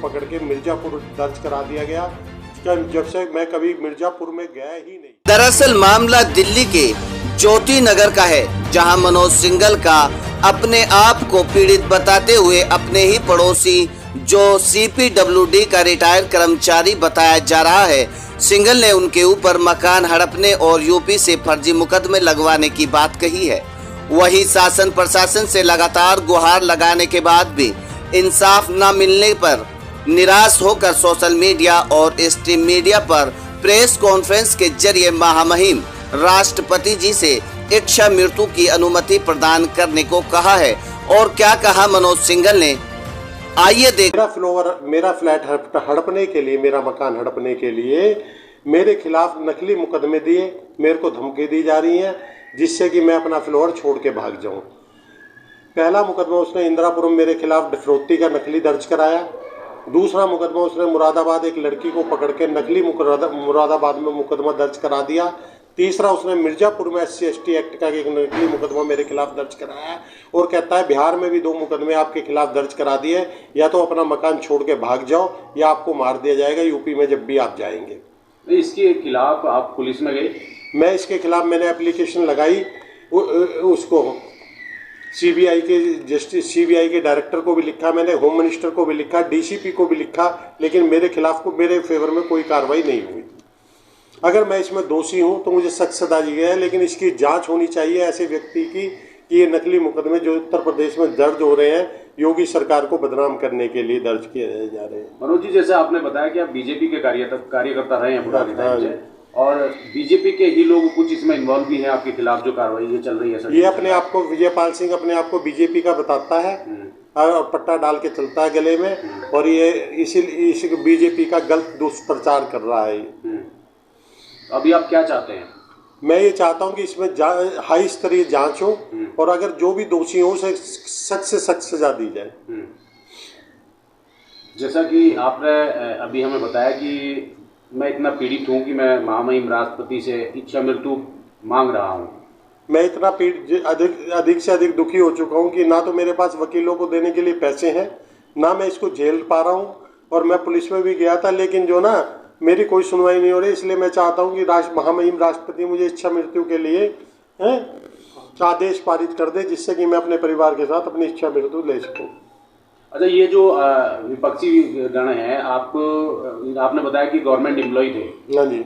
पकड़ के मिर्जापुर दर्ज करा दिया गया, जब से मैं कभी मिर्जापुर में गया ही नहीं। दरअसल मामला दिल्ली के ज्योति नगर का है, जहां मनोज सिंघल का अपने आप को पीड़ित बताते हुए अपने ही पड़ोसी जो CPWD का रिटायर्ड कर्मचारी बताया जा रहा है, सिंघल ने उनके ऊपर मकान हड़पने और यूपी से फर्जी मुकदमे लगवाने की बात कही है। वहीं शासन प्रशासन से लगातार गुहार लगाने के बाद भी इंसाफ न मिलने पर निराश होकर सोशल मीडिया और स्ट्रीम मीडिया पर प्रेस कॉन्फ्रेंस के जरिए महामहिम राष्ट्रपति जी से इच्छा मृत्यु की अनुमति प्रदान करने को कहा है। और क्या कहा मनोज सिंघल ने, आइए देख। मेरा फ्लैट हड़पने के लिए, मेरा मकान हड़पने के लिए मेरे खिलाफ नकली मुकदमे दिए, मेरे को धमकी दी जा रही है जिससे कि मैं अपना फ्लोर छोड़ के भाग जाऊं। पहला मुकदमा उसने इंदिरापुर में मेरे खिलाफ फिरौती का नकली दर्ज कराया। दूसरा मुकदमा उसने मुरादाबाद एक लड़की को पकड़ के नकली मुरादाबाद में मुकदमा दर्ज करा दिया। तीसरा उसने मिर्जापुर में SC/ST एक्ट का एक नकली मुकदमा मेरे खिलाफ दर्ज कराया और कहता है बिहार में भी 2 मुकदमे आपके खिलाफ दर्ज करा दिए, या तो अपना मकान छोड़ के भाग जाओ या आपको मार दिया जाएगा यूपी में जब भी आप जाएंगे। इसके खिलाफ आप पुलिस में गए? मैं इसके खिलाफ मैंने एप्लीकेशन लगाई, उसको CBI के डायरेक्टर को भी लिखा, मैंने होम मिनिस्टर को भी लिखा, DCP को भी लिखा, लेकिन मेरे फेवर में कोई कार्रवाई नहीं हुई। अगर मैं इसमें दोषी हूं तो मुझे सख्त सजा दी गई है, लेकिन इसकी जांच होनी चाहिए ऐसे व्यक्ति की कि ये नकली मुकदमे जो उत्तर प्रदेश में दर्ज हो रहे हैं योगी सरकार को बदनाम करने के लिए दर्ज किए जा रहे हैं। मनोज जी, जैसे आपने बताया कि आप बीजेपी के कार्यकर्ता रहे हैं पुराने टाइम से, और बीजेपी के ही लोग कुछ इसमें इन्वॉल्व भी हैं आपके खिलाफ जो कार्रवाई ये चल रही है। ये अपने आप को विजयपाल सिंह अपने आप को बीजेपी का बताता है और पट्टा डाल के चलता है गले में, और ये इसी बीजेपी का गलत दुष्प्रचार कर रहा है। अभी आप क्या चाहते हैं? मैं ये चाहता हूँ कि इसमें हाई स्तरीय जांच हो और अगर जो भी दोषी हो उसे सख्त से सख्त सजा दी जाए। जैसा कि आपने अभी हमें बताया कि मैं इतना पीड़ित हूँ कि मैं महामहिम राष्ट्रपति से इच्छा मृत्यु मांग रहा हूँ। मैं इतना अधिक से अधिक दुखी हो चुका हूँ कि ना तो मेरे पास वकीलों को देने के लिए पैसे हैं, ना मैं इसको झेल पा रहा हूँ, और मैं पुलिस में भी गया था लेकिन जो ना मेरी कोई सुनवाई नहीं हो रही। इसलिए मैं चाहता हूँ कि महामहिम राष्ट्रपति मुझे इच्छा मृत्यु के लिए आदेश पारित कर दे, जिससे कि मैं अपने परिवार के साथ अपनी इच्छा मृत्यु ले सकूँ। अच्छा, ये जो विपक्षी गण है, आपने बताया कि गवर्नमेंट एम्प्लॉय थे। हाँ जी।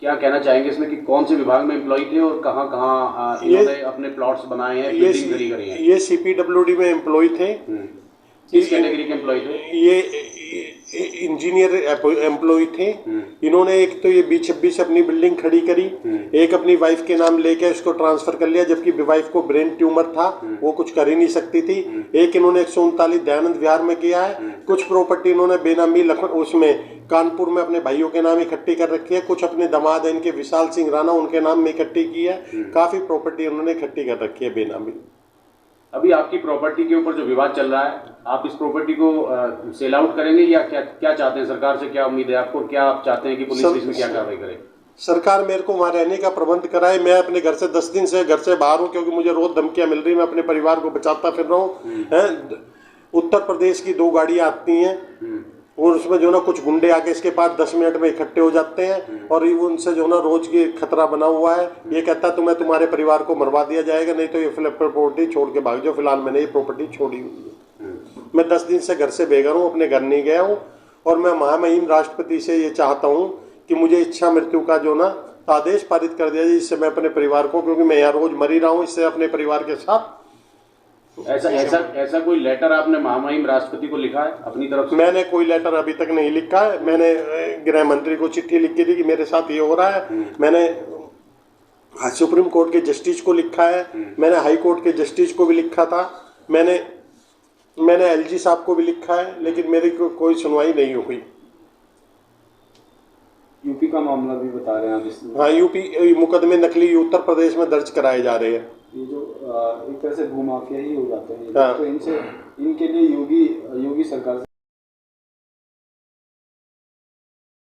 क्या कहना चाहेंगे इसमें कि कौन से विभाग में एम्प्लॉय थे और कहाँ कहाँ इन्होंने अपने प्लॉट्स बनाए हैं, बिल्डिंग खड़ी करी है? ये CPWD में एम्प्लॉय थे। किस कैटेगरी के एम्प्लॉय थे? ये इंजीनियर एम्प्लॉय थे। इन्होंने एक तो ये B26 अपनी बिल्डिंग खड़ी करी, एक अपनी वाइफ के नाम लेके उसको ट्रांसफर कर लिया, जबकि वाइफ को ब्रेन ट्यूमर था, वो कुछ कर ही नहीं सकती थी। एक इन्होंने 139 दयानंद विहार में किया है। कुछ प्रॉपर्टी इन्होंने बेनामी उसमें कानपुर में अपने भाइयों के नाम इकट्ठी कर रखी है, कुछ अपने दामाद है इनके विशाल सिंह राणा उनके नाम में इकट्ठी की है। काफी प्रॉपर्टी उन्होंने इकट्ठी कर रखी है बेनामी। अभी आपकी प्रॉपर्टी के ऊपर जो विवाद चल रहा है, आप इस प्रॉपर्टी को सेल आउट करेंगे या क्या चाहते हैं? सरकार से क्या उम्मीद है आपको? क्या आप चाहते हैं कि पुलिस इसमें क्या कार्रवाई करे? सरकार मेरे को वहाँ रहने का प्रबंध कराए। मैं अपने घर से 10 दिन से घर से बाहर हूँ क्योंकि मुझे रोज धमकियां मिल रही। मैं अपने परिवार को बचाता फिर रहा हूँ। उत्तर प्रदेश की 2 गाड़ियाँ आती हैं और उसमें जो ना कुछ गुंडे आके इसके पास 10 मिनट में इकट्ठे हो जाते हैं और उनसे जो ना रोज की खतरा बना हुआ है। ये कहता है तुम्हें तुम्हारे परिवार को मरवा दिया जाएगा, नहीं तो ये प्रॉपर्टी छोड़ के भाग जाओ। फिलहाल मैंने ये प्रॉपर्टी छोड़ी हुई है। मैं 10 दिन से घर से बेघर हूँ, अपने घर नहीं गया हूँ, और मैं महामहिम राष्ट्रपति से ये चाहता हूँ कि मुझे इच्छा मृत्यु का जो ना आदेश पारित कर दिया जाए, जिससे मैं अपने परिवार को, क्योंकि मैं यहाँ रोज मर ही रहा हूँ, इससे अपने परिवार के साथ। ऐसा कोई लेटर आपने महामहिम राष्ट्रपति को लिखा है अपनी तरफ से? मैंने कोई लेटर अभी तक नहीं लिखा है। मैंने गृह मंत्री को चिट्ठी लिखी थी कि मेरे साथ ये हो रहा है। मैंने सुप्रीम कोर्ट के जस्टिस को लिखा है, मैंने हाई कोर्ट के जस्टिस को भी लिखा था, मैंने LG साहब को भी लिखा है, लेकिन मेरी कोई सुनवाई नहीं हुई। यूपी का मामला भी बता रहे हैं आप? हाँ, यूपी मुकदमे नकली उत्तर प्रदेश में दर्ज कराए जा रहे हैं। ये जो एक तरह से भूमाफिया ही हो जाते हैं, तो इनके लिए योगी सरकार